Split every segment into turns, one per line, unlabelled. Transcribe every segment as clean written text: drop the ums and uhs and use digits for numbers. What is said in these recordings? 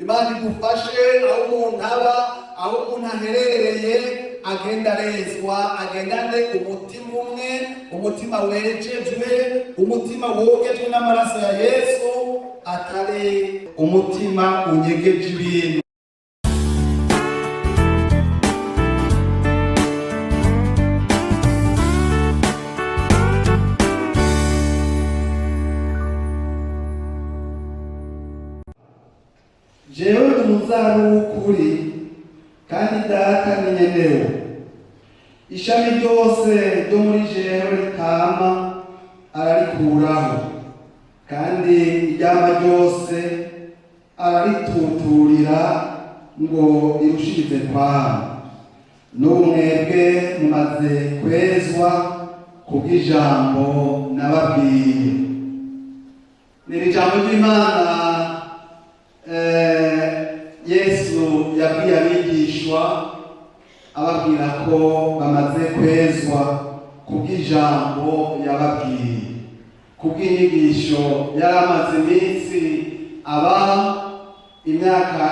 Imana igufashe aho umuntu aba, aho umuntu aherereye, agenda arezwa, agendane umutima umwe, umutima wejejwe, umutima wogejwe n'amaraso ya Yesu, atari umutima unyegeje ibintu. Jewe umuzabibu w'ukuri, kandi data ni nyenewe. Ishami ryose ryo muri jewe ritama ararikuraho, kandi iryama ryose ararituturira ngo rirushirize kwama. N'ubu mwebwe mumaze kwezwa kubw'ijambo nababwiye. Ni ijambo ry'Imana Yesu yabwiye abigishwa ababwira ko bamaze kwezwa kubw'ijambo yababwiye, kubw'inyigisho yari amaze iminsi aba imyaka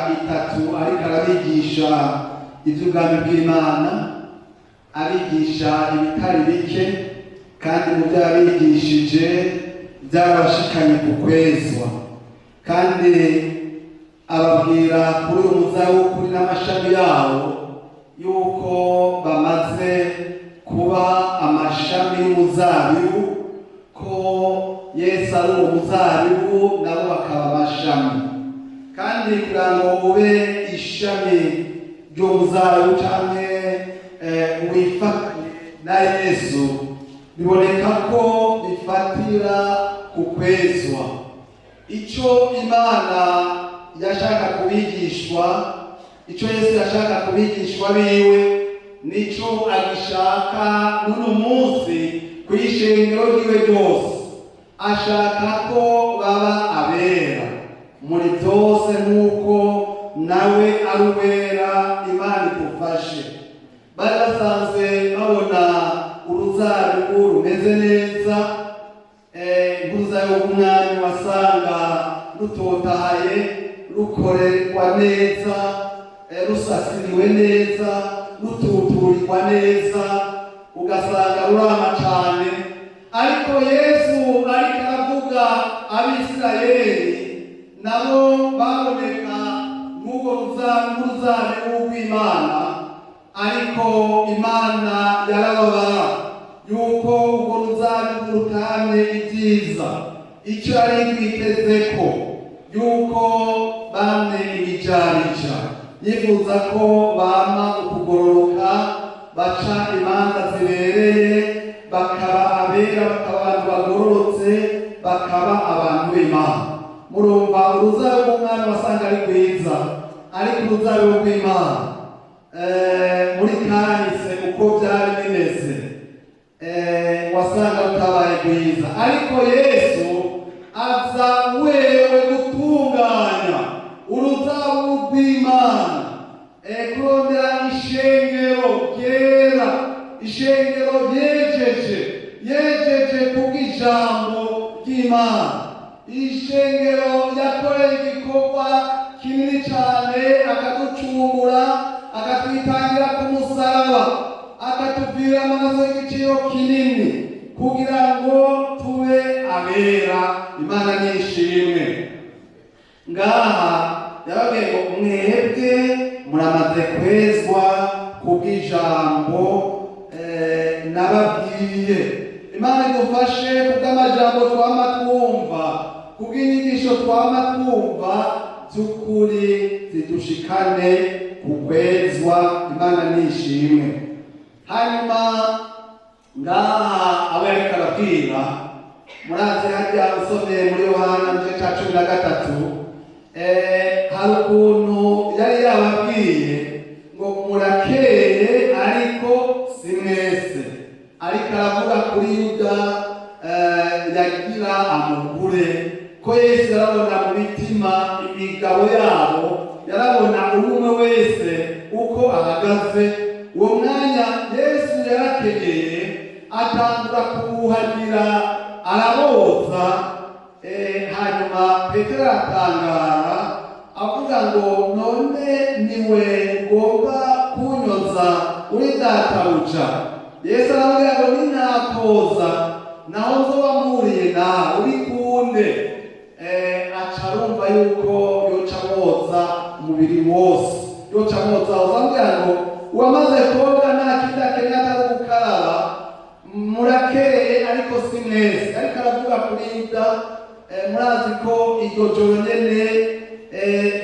3 ariko arabigisha iby'ubwami bw'Imana, abigisha ibitari bike, kandi mu byo yabigishije byarabashikanye ku kwezwa. Kandi ababwira kuri uyu muzabibu w'ukuri n'amashami yawo yuko bamaze kuba amashami y'umuzabibu, ko Yesu ari uwo muzabibu nabo bakaba amashami. Kandi kugira ngo ube ishami ry'umuzabibu canke wifatanye na Yesu, biboneka ko bifatira ku kwezwa. Ico Imana yashaka kubigishwa, ico Yesu yashaka kubigishwa biwe, nico agishaka n'uno munsi kw'ishengero ryiwe ryose. Ashaka ko baba abera muri byose, nk'uko nawe ari uwera. Imana idufashe. Bari basanzwe babona uruzabibu rumeze neza, nk'uruzabibu rw'umwami wasanga rutotahaye, rukorerwa neza, rusasiriwe neza, rututurirwa neza, ugasanga rurama cyane. Ariko Yesu ariko aravuga Abisirayeli, nabo baboneka nk'ubwo ruzabibu rw'Imana, ariko Imana yarababara yuko urwo ruzabibu rutamye ibyiza, icyo yari rwitezeko, yuko bamwe ibijarija, yifuza ko bama ukugororoka, baca imanza zibereye, bakaba abera, bakaba abantu bagororotse, bakaba abantu b'Imana. Murumva uruzabibu rw'umwami wasanga ari rwiza, ariko uruzabibu rw'Imana muri kahise uko byari bimeze wasanga rutabaye rwiza. Ariko Yesu aza wewe gutunganya uruzabibu rw'Imana, kurondera ishengero ryera, ishengero yejeje kubw'ijambo ry'Imana, ishengero yakoreye igikorwa kinini cyane, akaducungura, akatwitangira ku musaraba, akatuvira amaraso y'igiciro kinini kugira ngo tube abera. Imana nishimwe. Ngaha yababwiye ngo mwebwe muramaze kwezwa kubw'ijambo nababwiye. Imana idufashe kubw'amajambo twama twumva, kubw'inyigisho twama twumva, by'ukuri zidushikane ku kwezwa. Imana nishimwe. Hanyuma ngaha aba yariko arabwira, murazi harya usomye muri Yohana mu gice ca 13, hari ukuntu yari yababwiye ngo murakeye ariko si mwese. Ariko aravuga kuri Yuda yagira amugure, ko Yesu yarabona mu mitima imigabo yabo, yarabona umwe wese uko ahagaze. Uwo mwanya Yesu yarategeye, atangura kubuhagira, araboza. Hanyuma Petero aratangara, avuga ngo none niwe ngomba kunyoza uri databuja. Yesu aravuga ngo ninakoza naho nzoba mpuriye nawe uri kunde. Aca arumva yuko yoca mwoza umubiri wose, yoca mwoza uzambwira ngo uwamaze koga nta kindi akeneye atari gukaraba murakeye, ariko si mwese. Ariko aravuga kuri Yuda. Murazi ko iryo joro nyene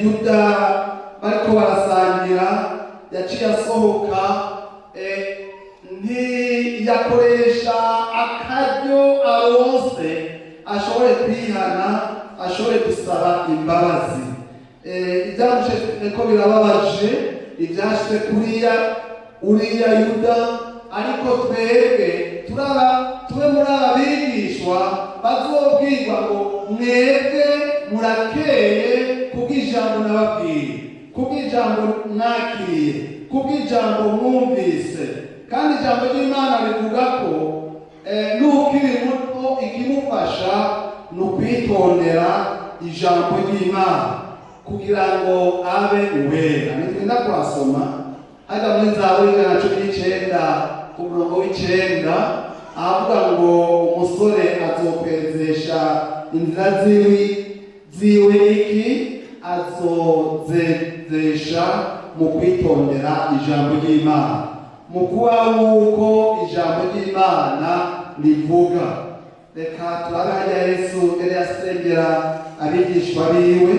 Yuda bariko barasangira yaciye asohoka, ntiyakoresha akaryo aronse ashobore kwihana, ashobore gusaba imbabazi. Ibyamushitse ko birababaje ibyashitse kuriya uriya Yuda, ariko twebwe tube muri aba bigishwa bazobwirwa ngo mwebwe murakeye kubw'ijambo nababwiye, kubw'ijambo mwakiriye, kubw'ijambo mwumvise. Kandi ijambo ry'Imana rivuga ko n'ukiri muto ikimufasha ni ukwitondera ijambo ry'Imana kugira ngo abe uwera. Nitwenda kuhasoma hajya muri Zaburi 119 ku murongo w'9 avuga ngo umusore azokwezesha inzira ziwe iki, azozezesha mu kwitondera ijambo ry'Imana, mu kuba nk'uko ijambo ry'Imana rivuga. Reka turabe hajya Yesu yari asengera abigishwa biwe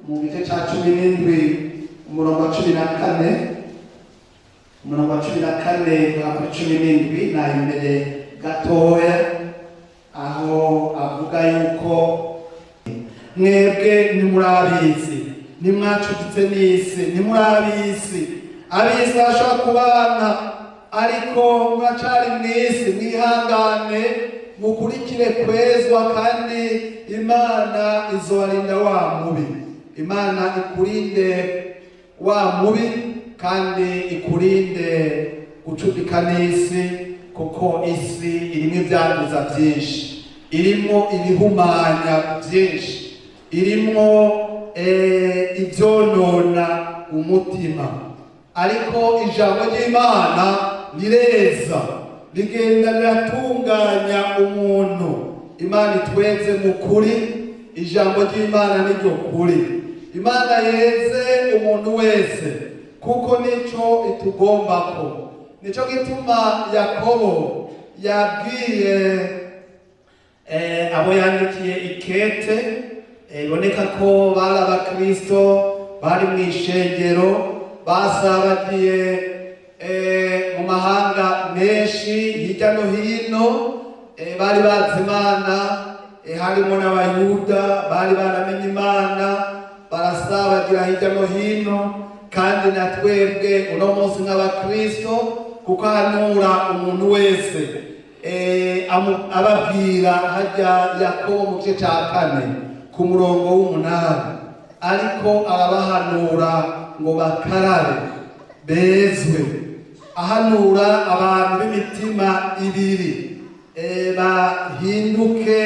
mu gice cya 17 umurongo wa 14, umurongo wa 14 kugera kuri 17 na imbere gatoya, aho avuga yuko mwebwe ntimurabizi, ntimwacuditse n'isi, ntimurabisi. Abisi bashobora kubana, ariko muracari mw'isi. Mwihangane mukurikire kwezwa, kandi Imana izobarinda wa mubi. Imana ikurinde wa mubi, kandi ikurinde gucudika n'isi, kuko isi irimo ibyanduza byinshi, irimo ibihumanya byinshi, irimo ibyonona umutima. Ariko ijambo ry'Imana rireza, rigenda riratunganya umuntu. Imana itweze mu kuri, ijambo ry'Imana niryo kuri. Imana yeze umuntu wese, kuko nico itugombako. Nico gituma Yakobo yabwiye abo yandikiye ikete, iboneka ko bari abakristo, bari mu ishengero, basabagiye mu mahanga menshi hirya no hino, bari bazi Imana, harimo n'Abayuda bari baramenye Imana, barasabagira hirya no hino. Kandi na twebwe uno munsi nk'abakristo, kuko ahanura umuntu wese ababwira hajya Yakobo mu gice cya 4 ku murongo w'8, ariko arabahanura ngo bakarabe bezwe. Ahanura abantu b'imitima ibiri, bahinduke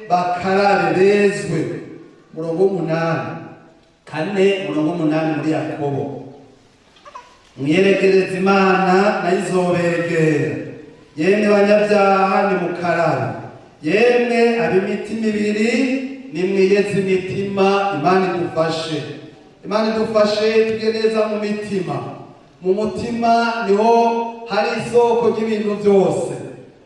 bakarabe bezwe. Murongo w'8 murongo w'8 muri Yakobo, mwiyeregereza Imana nayo izobegera. Yemwe banyabyaha nimukarabe, yemwe ab'imitima ibiri nimwiyeze imitima. Imana idufashe, Imana idufashe tujye neza mu mitima. Mu mutima niho hari isoko ry'ibintu byose.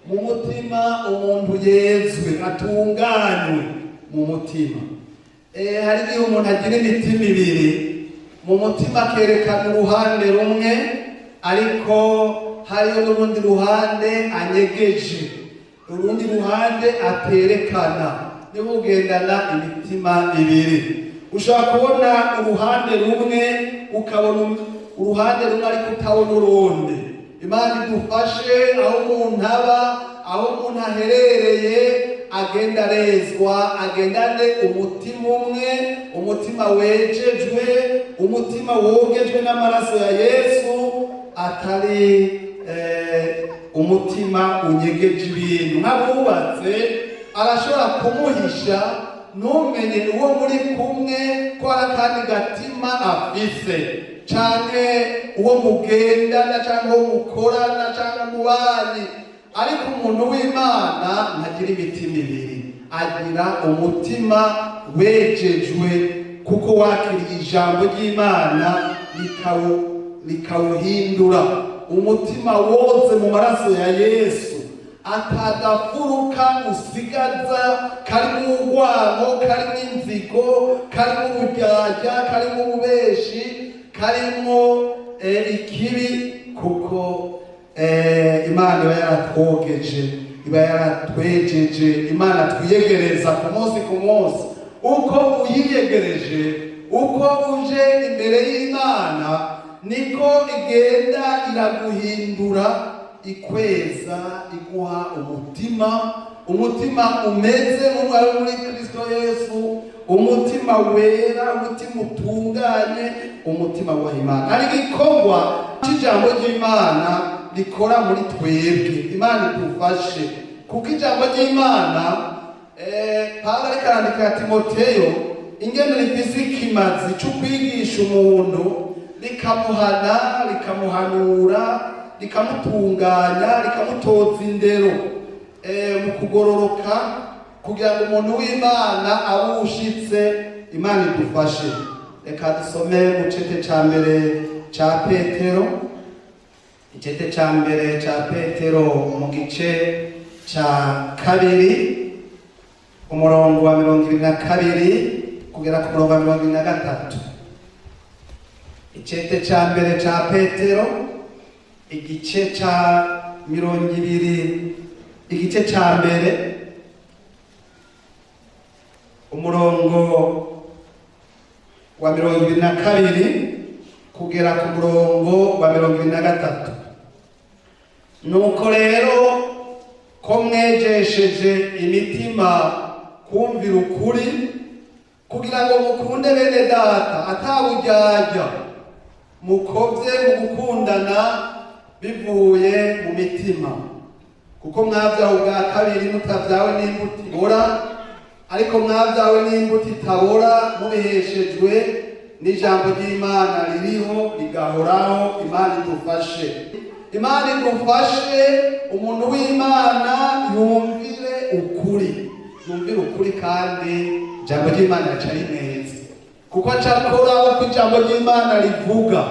Mu mutima umuntu yezwe, atunganywe mu mutima. Hari igihe umuntu agira imitima ibiri, mu mutima akerekana uruhande rumwe, ariko hariyo n'urundi ruhande anyegeje, urundi ruhande aterekana. Niho ugendana imitima ibiri. Ushobora kubona uruhande rumwe, ukabona uruhande rumwe ariko utabona urundi. Imana idufashe aho umuntu aba, aho umuntu aherereye, agenda arezwa, agendane umutima umwe, umutima wejejwe, umutima wogejwe n'amaraso ya Yesu, atari umutima unyegeje ibintu. Nk'abubatse arashobora kumuhisha ntumenye uwo muri kumwe ko hari akandi gatima afise, canke uwo mugendana canke uwo mukorana canke mubanyi. Ariko umuntu w'Imana ntagira imitima ibiri, agira umutima wejejwe, kuko wakiriye ijambo ry'Imana likawuhindura. Umutima woze mu maraso ya Yesu, atagafuruka usigaza karimo urwango, karimo inzigo, karimo uburyarya, karimo ububeshi, karimo ikibi, kuko Imana iba yaratwogeje, iba yaratwejeje. Imana twiyegereza ku munsi ku munsi. Uko uyiyegereje, uko uje imbere y'Imana, niko igenda iraguhindura, ikweza, iguha umutima umeze nk'uwari muri Kristo Yesu, umutima wera, umutima utunganye, umutima wa Imana. Ari igikorwa cy'ijambo ry'Imana rikora muri twebwe. Imana idufashe, kuko ijambo ry'Imana Pawulo ariko arandikira Timoteyo ingene rifise ikimazi cyo kwigisha umuntu, rikamuhana, rikamuhanura, rikamutunganya, rikamutoza indero mu kugororoka, kugira ngo umuntu w'Imana abushitse. Imana idufashe. Reka dusome mu cete ca mbere ca Petero, icete ca mbere ca Petero mu gice ca kabiri, umurongo wa 22 kugera ku murongo wa 23. Icete ca mbere ca Petero, igice ca 20, igice ca mbere, umurongo wa 22 kugera ku murongo wa 23. Nuko rero ko mwejesheje imitima kumvira ukuri, kugira ngo mukunde bene data ataburyarya, mukovye mu gukundana bivuye mu mitima. Kuko mwavyawe ubwa kabiri, mutavyawe n'imbuto ibora, ariko mwavyawe n'imbuto itabora, mubiheshejwe n'ijambo ry'Imana ririho rigahoraho. Imana idufashe. Imana idufashe umuntu w'Imana yumvire ukuri, yumvire ukuri, kandi ijambo ry'Imana rica rimeze, kuko acakora uko ijambo ry'Imana rivuga.